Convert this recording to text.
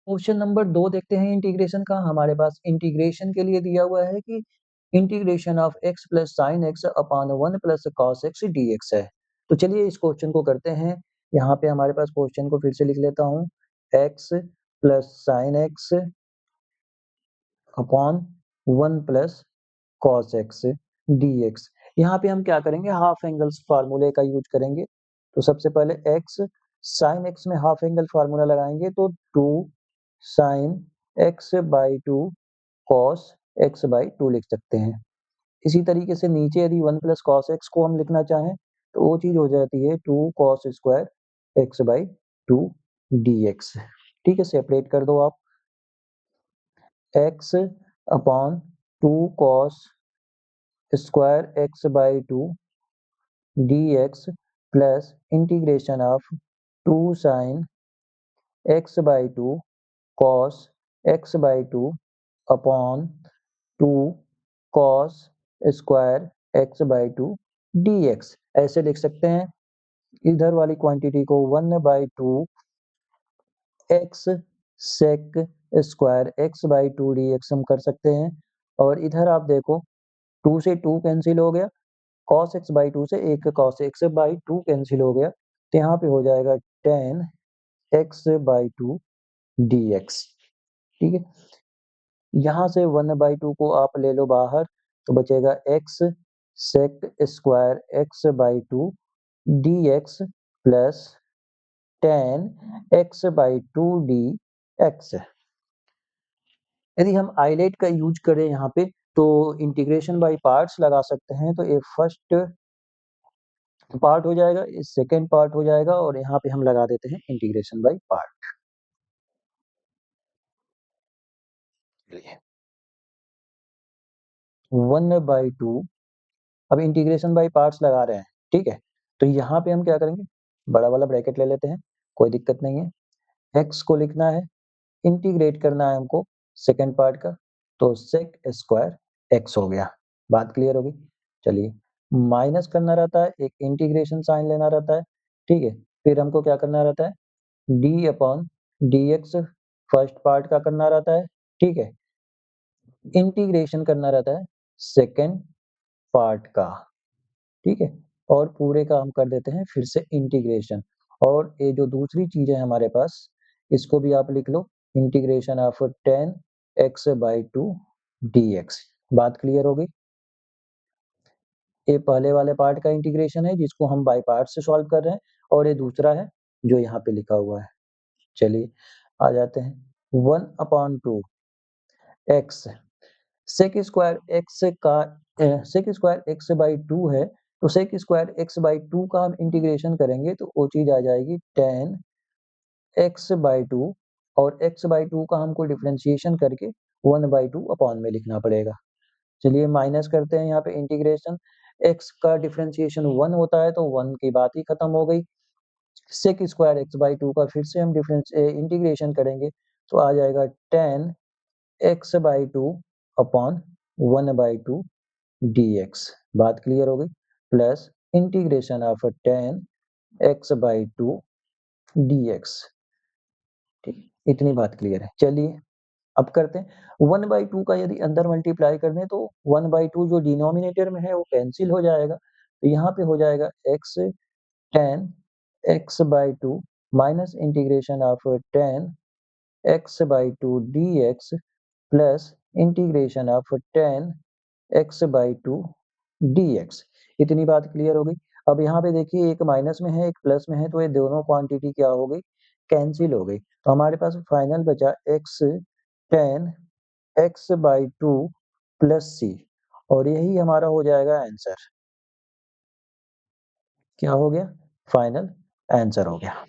Question number 2 देखते हैं integration का। हमारे पास इंटीग्रेशन के लिए दिया हुआ है कि integration of x plus sine x upon 1 plus cos x dx है। तो चलिए इस क्वेश्चन को करते हैं। यहाँ पे हमारे पास क्वेश्चन को फिर से लिख लेता हूँ, x plus sine x upon 1 plus cos x dx। यहाँ पे हम क्या करेंगे, हाफ एंगल्स फार्मूले का यूज करेंगे। तो सबसे पहले x साइन x में हाफ एंगल फार्मूला लगाएंगे तो 2 sine x by 2 cos x by 2 लिख सकते हैं। इसी तरीके से नीचे यदि 1 प्लस कॉस x को हम लिखना चाहें तो वो चीज हो जाती है 2 cos square x by 2 dx। ठीक है, सेपरेट कर दो आप। x upon 2 cos square x by 2 dx plus integration of 2 sine x by 2 cos x by 2 upon 2 cos square x by 2 dx ऐसे लिख सकते हैं। इधर वाली क्वांटिटी को 1 by 2 x sec square x by 2 dx हम कर सकते हैं। और इधर आप देखो 2 से 2 कैंसिल हो गया, cos x बाई 2 से एक cos x बाई 2 कैंसिल हो गया, तो यहाँ पे हो जाएगा tan x बाई 2 dx। ठीक है, यहाँ से 1 बाई 2 को आप ले लो बाहर तो बचेगा x sec square x by 2 dx plus tan x by 2 dx। यदि हम आइलेट का यूज करें यहाँ पे तो इंटीग्रेशन बाई पार्ट्स लगा सकते हैं। तो ये फर्स्ट पार्ट हो जाएगा, ये सेकेंड पार्ट हो जाएगा और यहाँ पे हम लगा देते हैं इंटीग्रेशन बाई पार्ट। 1 बाई 2, अब इंटीग्रेशन बाई पार्ट्स लगा रहे हैं। ठीक है, तो यहाँ पे हम क्या करेंगे, बड़ा वाला ब्रैकेट ले लेते हैं, कोई दिक्कत नहीं है। x को लिखना है, इंटीग्रेट करना है हमको सेकेंड पार्ट का, तो सेक स्क्वायर x हो गया। बात क्लियर होगी। चलिए, माइनस करना रहता है, एक इंटीग्रेशन साइन लेना रहता है। ठीक है, फिर हमको क्या करना रहता है, D upon D x first part का करना रहता है। ठीक है, इंटीग्रेशन करना रहता है सेकेंड पार्ट का। ठीक है, और पूरे का हम कर देते हैं फिर से इंटीग्रेशन। और ये जो दूसरी चीज है हमारे पास, इसको भी आप लिख लो, integration of tan x by 2 dx। बात क्लियर हो गई। ये पहले वाले पार्ट का इंटीग्रेशन है जिसको हम बाई पार्ट से सॉल्व कर रहे हैं, और ये दूसरा है जो यहाँ पे लिखा हुआ है। चलिए आ जाते हैं, 1 upon 2 x sec square x का सेक स्क्वायर x बाई 2 है, तो सेक स्क्वायर x बाई 2 का हम इंटीग्रेशन करेंगे तो वो चीज आ जाएगी tan x बाई 2, और x बाई 2 का हमको डिफरेंशिएशन करके 1 बाई 2 अपॉन में लिखना पड़ेगा। चलिए माइनस करते हैं, यहाँ पे इंटीग्रेशन x का डिफरेंशिएशन 1 होता है तो 1 की बात ही खत्म हो गई। सेक स्क्वायर x बाई 2 का फिर से हम इंटीग्रेशन करेंगे तो आ जाएगा tan x by 2 upon 1 by 2 dx। बात क्लियर हो गई। Plus integration of tan x by 2 dx। ठीक, इतनी बात क्लियर है। चलिए अब करते हैं, 1 बाई 2 का यदि अंदर मल्टीप्लाई कर दें तो 1 बाई 2 जो डिनोमिनेटर में है वो कैंसिल हो जाएगा, तो यहाँ पे हो जाएगा x tan x by 2 minus integration of tan x by 2 dx plus integration of tan x by 2 dx। इतनी बात क्लियर हो गई। अब यहाँ पे देखिए, एक माइनस में है एक प्लस में है, तो ये दोनों क्वांटिटी क्या हो गई, कैंसिल हो गई। तो हमारे पास फाइनल बचा x tan x by 2 plus c, और यही हमारा हो जाएगा आंसर। क्या हो गया, फाइनल आंसर हो गया।